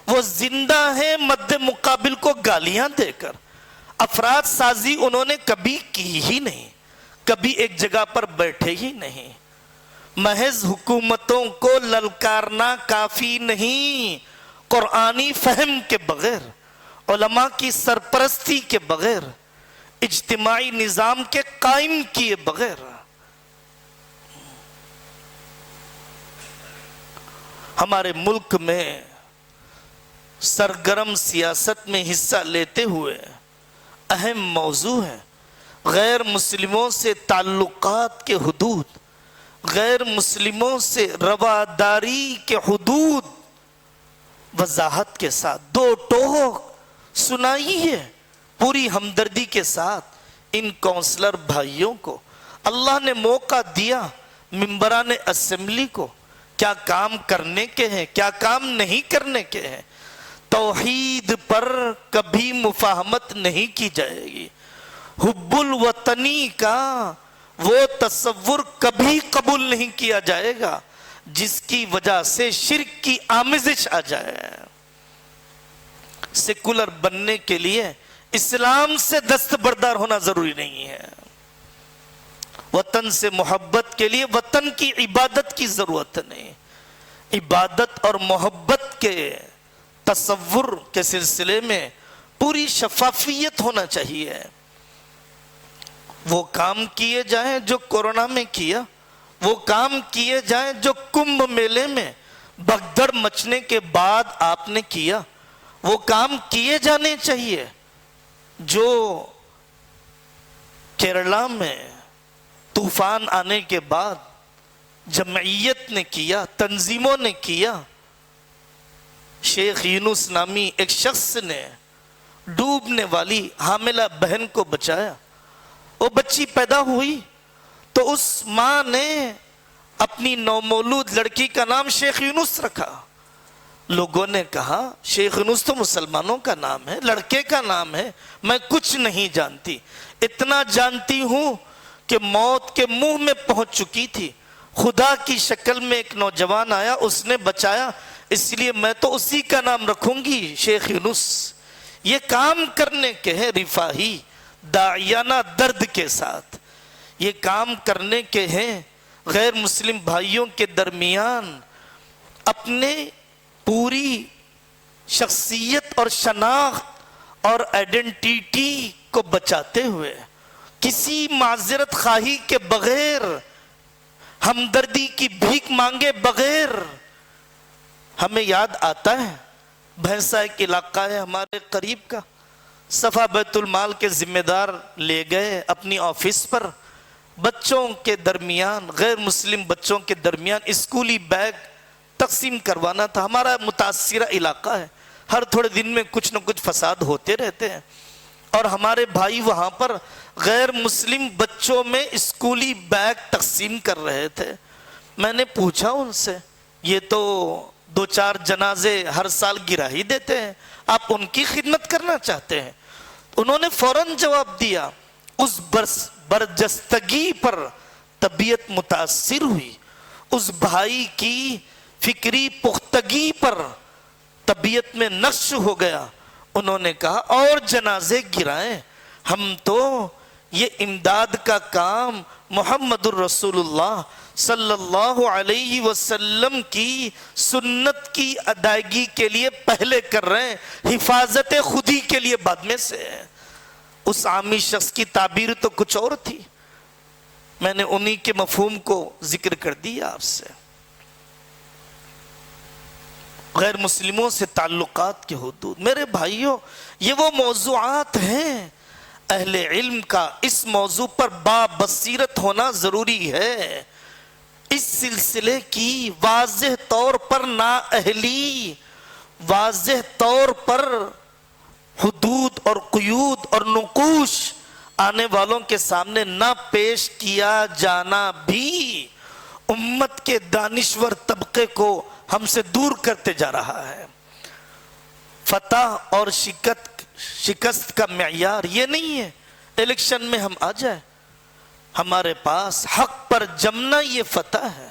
وہ زندہ ہیں مد مقابل کو گالیاں دے کر۔ افراد سازی انہوں نے کبھی کی ہی نہیں، کبھی ایک جگہ پر بیٹھے ہی نہیں۔ محض حکومتوں کو للکارنا کافی نہیں، قرآنی فہم کے بغیر، علماء کی سرپرستی کے بغیر، اجتماعی نظام کے قائم کیے بغیر، ہمارے ملک میں سرگرم سیاست میں حصہ لیتے ہوئے اہم موضوع ہے غیر مسلموں سے تعلقات کے حدود، غیر مسلموں سے رواداری کے حدود وضاحت کے ساتھ دو ٹوک سنائیے، پوری ہمدردی کے ساتھ ان کونسلر بھائیوں کو اللہ نے موقع دیا، ممبران اسمبلی کو، کیا کام کرنے کے ہیں کیا کام نہیں کرنے کے ہیں۔ توحید پر کبھی مفاہمت نہیں کی جائے گی، حب الوطنی کا وہ تصور کبھی قبول نہیں کیا جائے گا جس کی وجہ سے شرک کی آمیزش آ جائے۔ سیکولر بننے کے لیے اسلام سے دستبردار ہونا ضروری نہیں ہے، وطن سے محبت کے لیے وطن کی عبادت کی ضرورت نہیں، عبادت اور محبت کے تصور کے سلسلے میں پوری شفافیت ہونا چاہیے۔ وہ کام کیے جائیں جو کورونا میں کیا، وہ کام کیے جائیں جو کمبھ میلے میں بھگدڑ مچنے کے بعد آپ نے کیا، وہ کام کیے جانے چاہیے جو کیرلا میں طوفان آنے کے بعد جمعیت نے کیا، تنظیموں نے کیا۔ شیخ یونس نامی ایک شخص نے ڈوبنے والی حاملہ بہن کو بچایا، وہ بچی پیدا ہوئی تو اس ماں نے اپنی نومولود لڑکی کا نام شیخ یونس رکھا۔ لوگوں نے کہا شیخ یونس تو مسلمانوں کا نام ہے، لڑکے کا نام ہے، میں کچھ نہیں جانتی، اتنا جانتی ہوں کہ موت کے منہ میں پہنچ چکی تھی، خدا کی شکل میں ایک نوجوان آیا، اس نے بچایا، اس لیے میں تو اسی کا نام رکھوں گی شیخ یونس۔ یہ کام کرنے کے ہیں رفاہی داعیانہ درد کے ساتھ، یہ کام کرنے کے ہیں غیر مسلم بھائیوں کے درمیان اپنے پوری شخصیت اور شناخت اور آئیڈینٹیٹی کو بچاتے ہوئے، کسی معذرت خواہی کے بغیر، ہمدردی کی بھیک مانگے بغیر. ہمیں یاد آتا ہے بھینسہ ایک علاقہ ہے ہمارے قریب کا، صفا بیت المال کے ذمہ دار لے گئے اپنی آفس پر، بچوں کے درمیان، غیر مسلم بچوں کے درمیان اسکولی بیگ تقسیم کروانا تھا. ہمارا متاثرہ علاقہ ہے، ہر تھوڑے دن میں کچھ نہ کچھ فساد ہوتے رہتے ہیں، اور ہمارے بھائی وہاں پر غیر مسلم بچوں میں اسکولی بیگ تقسیم کر رہے تھے. میں نے پوچھا ان سے، یہ تو 2-4 جنازے ہر سال گرا ہی دیتے ہیں، آپ ان کی خدمت کرنا چاہتے ہیں؟ انہوں نے فوراً جواب دیا. اس برجستگی پر طبیعت متاثر ہوئی، اس بھائی کی فکری پختگی پر طبیعت میں نقش ہو گیا. انہوں نے کہا اور جنازے گرائیں، ہم تو یہ امداد کا کام محمد الرسول اللہ صلی اللہ علیہ وسلم کی سنت کی ادائیگی کے لیے پہلے کر رہے ہیں، حفاظت خودی کے لیے بعد میں سے. اس عامی شخص کی تعبیر تو کچھ اور تھی، میں نے انہی کے مفہوم کو ذکر کر دیا آپ سے. غیر مسلموں سے تعلقات کے حدود. میرے بھائیوں، یہ وہ موضوعات ہیں، اہل علم کا اس موضوع پر بابصیرت ہونا ضروری ہے. اس سلسلے کی واضح طور پر نااہلی، واضح طور پر حدود اور قیود اور نقوش آنے والوں کے سامنے نہ پیش کیا جانا بھی امت کے دانشور طبقے کو ہم سے دور کرتے جا رہا ہے. فتح اور شکست کا معیار یہ نہیں ہے الیکشن میں ہم آ جائیں، ہمارے پاس حق پر جمنا یہ فتح ہے.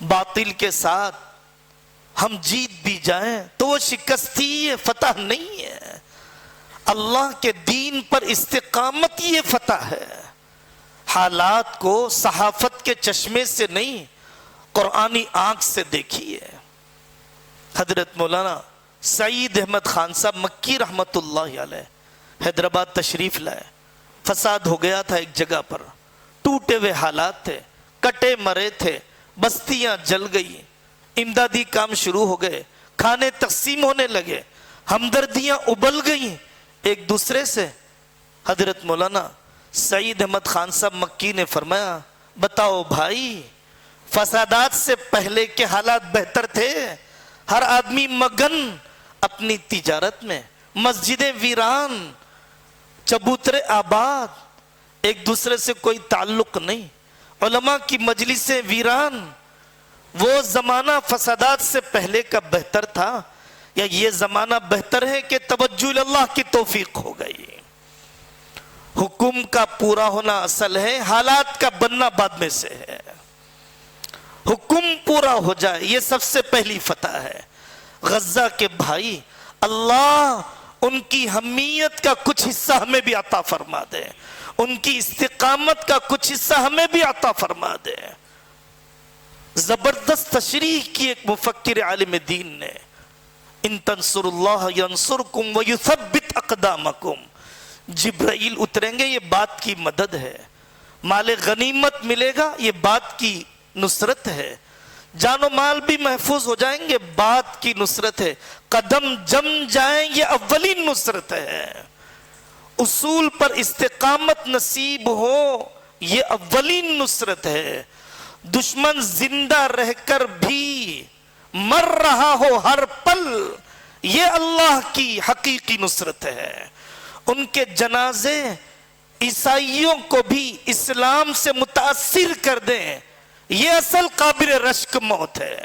باطل کے ساتھ ہم جیت بھی جائیں تو وہ شکست ہی، یہ فتح نہیں ہے. اللہ کے دین پر استقامت یہ فتح ہے. حالات کو صحافت کے چشمے سے نہیں، قرآنی آنکھ سے دیکھیے. حضرت مولانا سعید احمد خان صاحب مکی رحمت اللہ علیہ حیدرآباد تشریف لائے. فساد ہو گیا تھا ایک جگہ پر، ٹوٹے ہوئے حالات تھے، کٹے مرے تھے، بستیاں جل گئی، امدادی کام شروع ہو گئے، کھانے تقسیم ہونے لگے، ہمدردیاں ابل گئیں ایک دوسرے سے. حضرت مولانا سعید احمد خان صاحب مکی نے فرمایا، بتاؤ بھائی، فسادات سے پہلے کے حالات بہتر تھے؟ ہر آدمی مگن اپنی تجارت میں، مسجدیں ویران، چبوترے آباد، ایک دوسرے سے کوئی تعلق نہیں، علماء کی مجلسیں ویران. وہ زمانہ فسادات سے پہلے کا بہتر تھا یا یہ زمانہ بہتر ہے کہ توجہ اللہ کی توفیق ہو گئی؟ حکم کا پورا ہونا اصل ہے، حالات کا بننا بعد میں سے ہے. حکم پورا ہو جائے یہ سب سے پہلی فتح ہے. غزہ کے بھائی، اللہ ان کی حمیت کا کچھ حصہ ہمیں بھی عطا فرما دے، ان کی استقامت کا کچھ حصہ ہمیں بھی عطا فرما دے. زبردست تشریح کی ایک مفکر عالم دین نے، ان تنصر اللہ ینصرکم ویثبت اقدامکم. جبرائیل اتریں گے، یہ بات کی مدد ہے. مال غنیمت ملے گا، یہ بات کی نصرت ہے. جان و مال بھی محفوظ ہو جائیں گے، بات کی نصرت ہے. قدم جم جائیں، یہ اولین نصرت ہے. اصول پر استقامت نصیب ہو، یہ اولین نصرت ہے. دشمن زندہ رہ کر بھی مر رہا ہو ہر پل، یہ اللہ کی حقیقی نصرت ہے. ان کے جنازے عیسائیوں کو بھی اسلام سے متاثر کر دیں، یہ اصل قابل رشک موت ہے.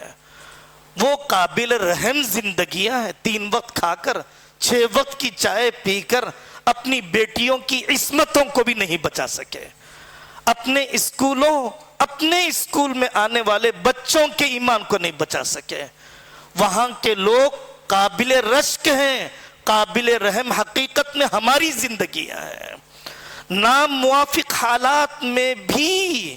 وہ قابل رحم زندگیاں ہیں، 3 وقت کھا کر 6 وقت کی چائے پی کر اپنی بیٹیوں کی عصمتوں کو بھی نہیں بچا سکے، اپنے اسکول میں آنے والے بچوں کے ایمان کو نہیں بچا سکے. وہاں کے لوگ قابل رشک ہیں، قابل رحم حقیقت میں ہماری زندگیاں ہیں. ناموافق حالات میں بھی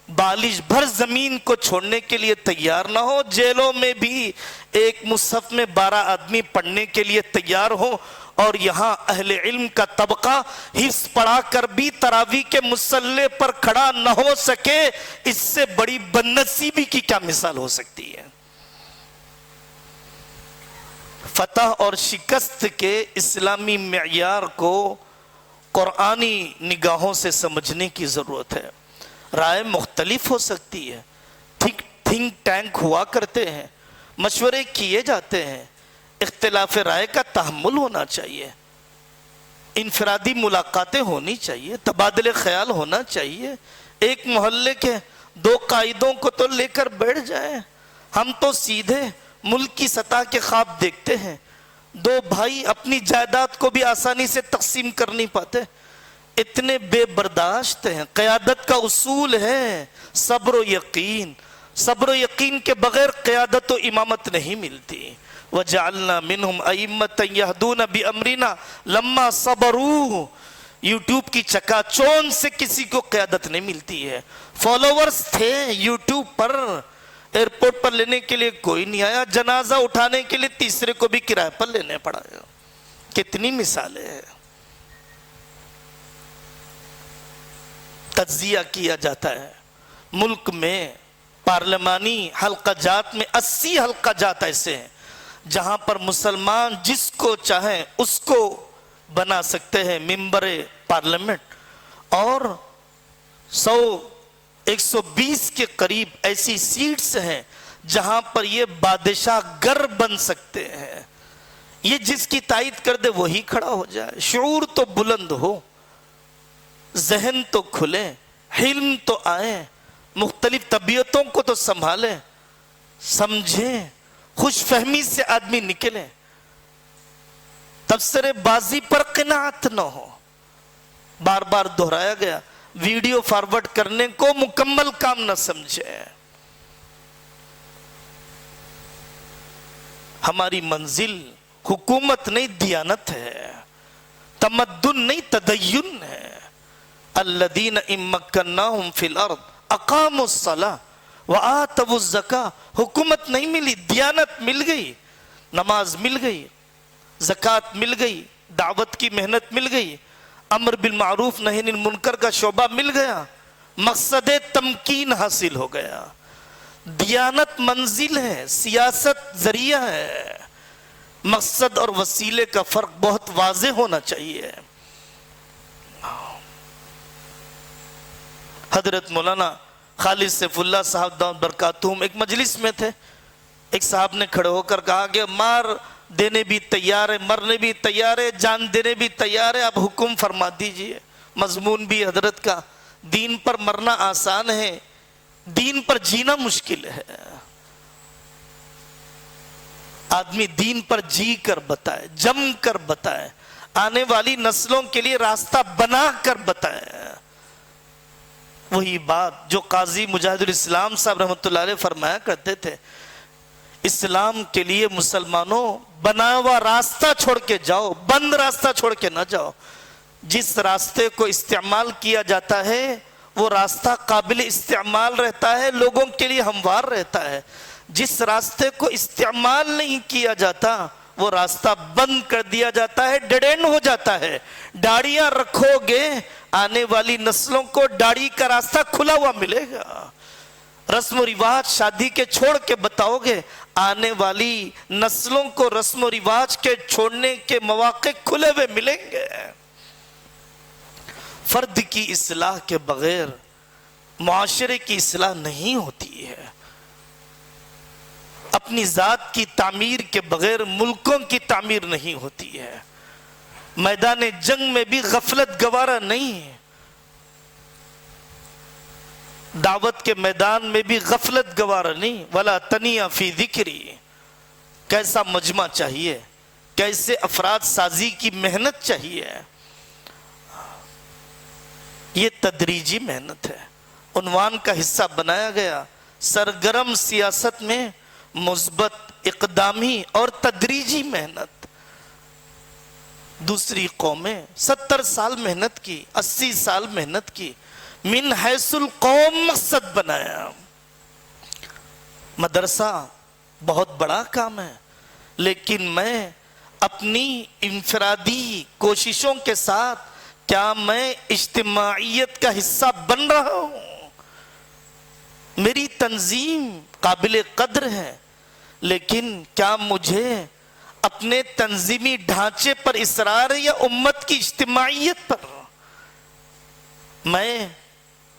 بالش بھر زمین کو چھوڑنے کے لیے تیار نہ ہو، جیلوں میں بھی ایک مصحف میں 12 آدمی پڑھنے کے لیے تیار ہو، اور یہاں اہل علم کا طبقہ حفظ پڑھا کر بھی تراویح کے مصلے پر کھڑا نہ ہو سکے، اس سے بڑی بدنصیبی کی کیا مثال ہو سکتی ہے؟ فتح اور شکست کے اسلامی معیار کو قرآنی نگاہوں سے سمجھنے کی ضرورت ہے۔ رائے مختلف ہو سکتی ہے، تھنک ٹینک ہوا کرتے ہیں، مشورے کیے جاتے ہیں، اختلاف رائے کا تحمل ہونا چاہیے، انفرادی ملاقاتیں ہونی چاہیے، تبادلے خیال ہونا چاہیے۔ ایک محلے کے 2 قائدوں کو تو لے کر بیٹھ جائیں، ہم تو سیدھے ملک کی سطح کے خواب دیکھتے ہیں۔ 2 بھائی اپنی جائیداد کو بھی آسانی سے تقسیم کر نہیں پاتے، اتنے بے برداشت ہیں۔ قیادت کا اصول ہے صبر و یقین، صبر و یقین کے بغیر قیادت و امامت نہیں ملتی۔ وَجَعَلْنَا مِنْهُمْ أَئِمَّةً يَهْدُونَ بِأَمْرِنَا لَمَّا صَبَرُوا۔ یوٹیوب کی چکا چون سے کسی کو قیادت نہیں ملتی ہے۔ فالوورز تھے یوٹیوب پر، ایئرپورٹ پر لینے کے لیے کوئی نہیں آیا، جنازہ اٹھانے کے لیے تیسرے کو بھی کرایہ پر لینے پڑا۔ کتنی مثالیں ہیں۔ تجزیہ کیا جاتا ہے ملک میں، پارلیمانی حلقہ جات میں 80 حلقہ جات ایسے ہیں جہاں پر مسلمان جس کو چاہیں اس کو بنا سکتے ہیں ممبر پارلیمنٹ، اور 120 کے قریب ایسی سیٹس ہیں جہاں پر یہ بادشاہ گر بن سکتے ہیں۔ یہ جس کی تائید کر دے وہی کھڑا ہو جائے۔ شعور تو بلند ہو، ذہن تو کھلے، حلم تو آئے، مختلف طبیعتوں کو تو سنبھالیں، سمجھیں، خوش فہمی سے آدمی نکلے، تبصرے بازی پر قناعت نہ ہو۔ بار بار دہرایا گیا، ویڈیو فارورڈ کرنے کو مکمل کام نہ سمجھے۔ ہماری منزل حکومت نہیں دیانت ہے، تمدن نہیں تدین ہے۔ الذین ان مکناہم فی الارض اقاموا الصلاۃ وآتوا الزکاۃ۔ حکومت نہیں ملی، دیانت مل گئی، نماز مل گئی، زکوٰۃ مل گئی، دعوت کی محنت مل گئی، امر بالمعروف نہی عن المنکر کا شعبہ مل گیا، مقصد تمکین حاصل ہو گیا۔ دیانت منزل ہے، سیاست ذریعہ ہے۔ مقصد اور وسیلے کا فرق بہت واضح ہونا چاہیے۔ حضرت مولانا خالد سیف اللہ صاحب دامت برکاتہم ایک مجلس میں تھے، ایک صاحب نے کھڑے ہو کر کہا کہ مار دینے بھی تیار ہے، مرنے بھی تیار ہے، جان دینے بھی تیار ہے، اب حکم فرما دیجئے۔ مضمون بھی حضرت کا، دین پر مرنا آسان ہے، دین پر جینا مشکل ہے۔ آدمی دین پر جی کر بتائے، جم کر بتائے، آنے والی نسلوں کے لیے راستہ بنا کر بتائے۔ وہی بات جو قاضی مجاہد الاسلام صاحب رحمۃ اللہ علیہ فرمایا کرتے تھے، اسلام کے لیے مسلمانوں بنا ہوا راستہ چھوڑ کے جاؤ، بند راستہ چھوڑ کے نہ جاؤ۔ جس راستے کو استعمال کیا جاتا ہے وہ راستہ قابل استعمال رہتا ہے، لوگوں کے لیے ہموار رہتا ہے۔ جس راستے کو استعمال نہیں کیا جاتا وہ راستہ بند کر دیا جاتا ہے، ڈیڈ اینڈ ہو جاتا ہے۔ داڑیاں رکھو گے، آنے والی نسلوں کو داڑھی کا راستہ کھلا ہوا ملے گا۔ رسم و رواج شادی کے چھوڑ کے بتاؤ گے، آنے والی نسلوں کو رسم و رواج کے چھوڑنے کے مواقع کھلے ہوئے ملیں گے۔ فرد کی اصلاح کے بغیر معاشرے کی اصلاح نہیں ہوتی ہے، اپنی ذات کی تعمیر کے بغیر ملکوں کی تعمیر نہیں ہوتی ہے۔ میدان جنگ میں بھی غفلت گوارا نہیں ہے، دعوت کے میدان میں بھی غفلت گوارا نہیں۔ ولا تنیا فی ذکری، کیسا مجمع چاہیے، کیسے افراد سازی کی محنت چاہیے، یہ تدریجی محنت ہے۔ عنوان کا حصہ بنایا گیا سرگرم سیاست میں مثبت اقدامی اور تدریجی محنت۔ دوسری قومیں 70 سال محنت کی، 80 سال محنت کی، من حیث القوم مقصد بنایا۔ مدرسہ بہت بڑا کام ہے، لیکن میں اپنی انفرادی کوششوں کے ساتھ کیا میں اجتماعیت کا حصہ بن رہا ہوں؟ میری تنظیم قابل قدر ہے، لیکن کیا مجھے اپنے تنظیمی ڈھانچے پر اصرار ہے یا امت کی اجتماعیت پر؟ میں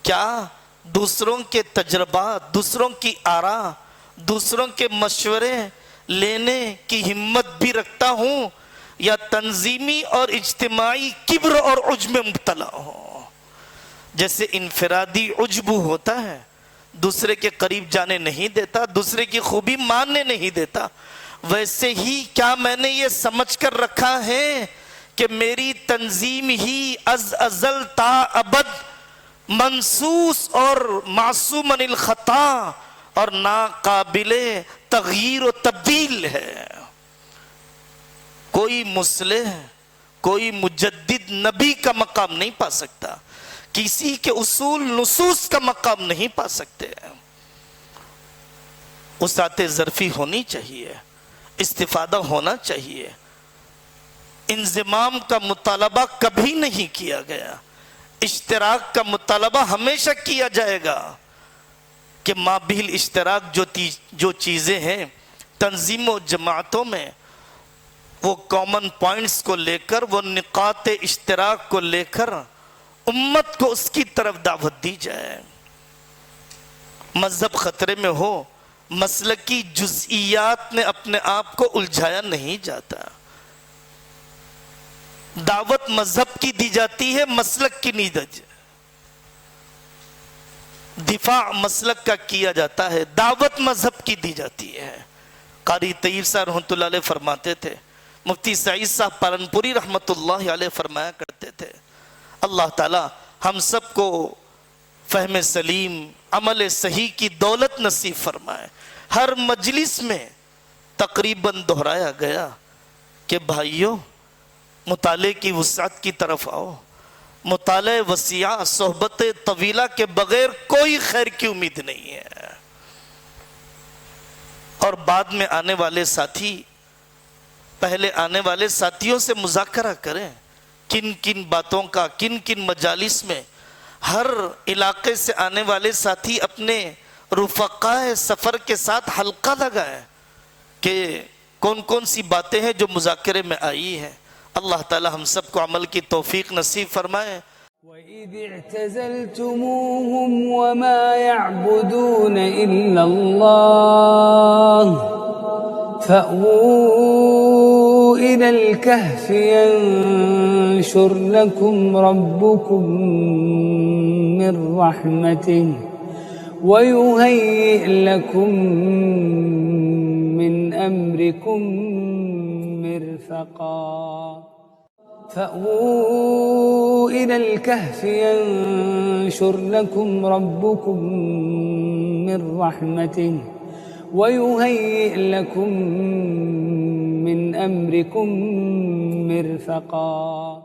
کیا دوسروں کے تجربات، دوسروں کی آراء، دوسروں کے مشورے لینے کی ہمت بھی رکھتا ہوں یا تنظیمی اور اجتماعی کبر اور عجب میں مبتلا ہوں؟ جیسے انفرادی عجب ہوتا ہے، دوسرے کے قریب جانے نہیں دیتا، دوسرے کی خوبی ماننے نہیں دیتا، ویسے ہی کیا میں نے یہ سمجھ کر رکھا ہے کہ میری تنظیم ہی از ازل تا ابد منسوس اور معصوم عن الخطا اور ناقابل تغییر و تبدیل ہے؟ کوئی مصلح، کوئی مجدد نبی کا مقام نہیں پا سکتا، کسی کے اصول نصوص کا مقام نہیں پا سکتے۔ وسعت ظرفی ہونی چاہیے، استفادہ ہونا چاہیے۔ انضمام کا مطالبہ کبھی نہیں کیا گیا، اشتراک کا مطالبہ ہمیشہ کیا جائے گا کہ مابیل اشتراک جو چیزیں ہیں تنظیم و جماعتوں میں، وہ کامن پوائنٹس کو لے کر، وہ نقاط اشتراک کو لے کر امت کو اس کی طرف دعوت دی جائے۔ مذہب خطرے میں ہو، مسلکی جزئیات میں اپنے آپ کو الجھایا نہیں جاتا۔ دعوت مذہب کی دی جاتی ہے، مسلک کی نہیں۔ دفاع مسلک کا کیا جاتا ہے، دعوت مذہب کی دی جاتی ہے۔ قاری طیب صاحب رحمۃ اللہ علیہ فرماتے تھے، مفتی سعید صاحب پالنپوری رحمۃ اللہ علیہ فرمایا کرتے تھے، اللہ تعالی ہم سب کو فہم سلیم، عمل صحیح کی دولت نصیب فرمائے۔ ہر مجلس میں تقریباً دہرایا گیا کہ بھائیوں، مطالعے کی وسعت کی طرف آؤ۔ مطالعہ وسیع، صحبت طویلہ کے بغیر کوئی خیر کی امید نہیں ہے۔ اور بعد میں آنے والے ساتھی پہلے آنے والے ساتھیوں سے مذاکرہ کریں، کن کن باتوں کا، کن کن مجالس میں۔ ہر علاقے سے آنے والے ساتھی اپنے رفقائے سفر کے ساتھ حلقہ لگائیں کہ کون کون سی باتیں ہیں جو مذاکرے میں آئی ہیں۔ اللہ تعالی ہم سب کو عمل کی توفیق نصیب فرمائے۔ وَإِذِ اعْتَزَلْتُمُوهُمْ وَمَا يَعْبُدُونَ إِلَّا اللَّهَ فَأْوُوا إِلَى الْكَهْفِ يَنشُرْ لَكُمْ رَبُّكُمْ مِنْ رَحْمَتِهِ وَيُهَيِّئْ لَكُمْ مِنْ أَمْرِكُمْ مِرْفَقًا فَأْوُوا إِلَى الْكَهْفِ يَنشُرْ لَكُمْ رَبُّكُمْ مِنْ رَحْمَتِهِ وَيُهَيِّئْ لَكُمْ مِنْ أَمْرِكُمْ مِرْفَقًا۔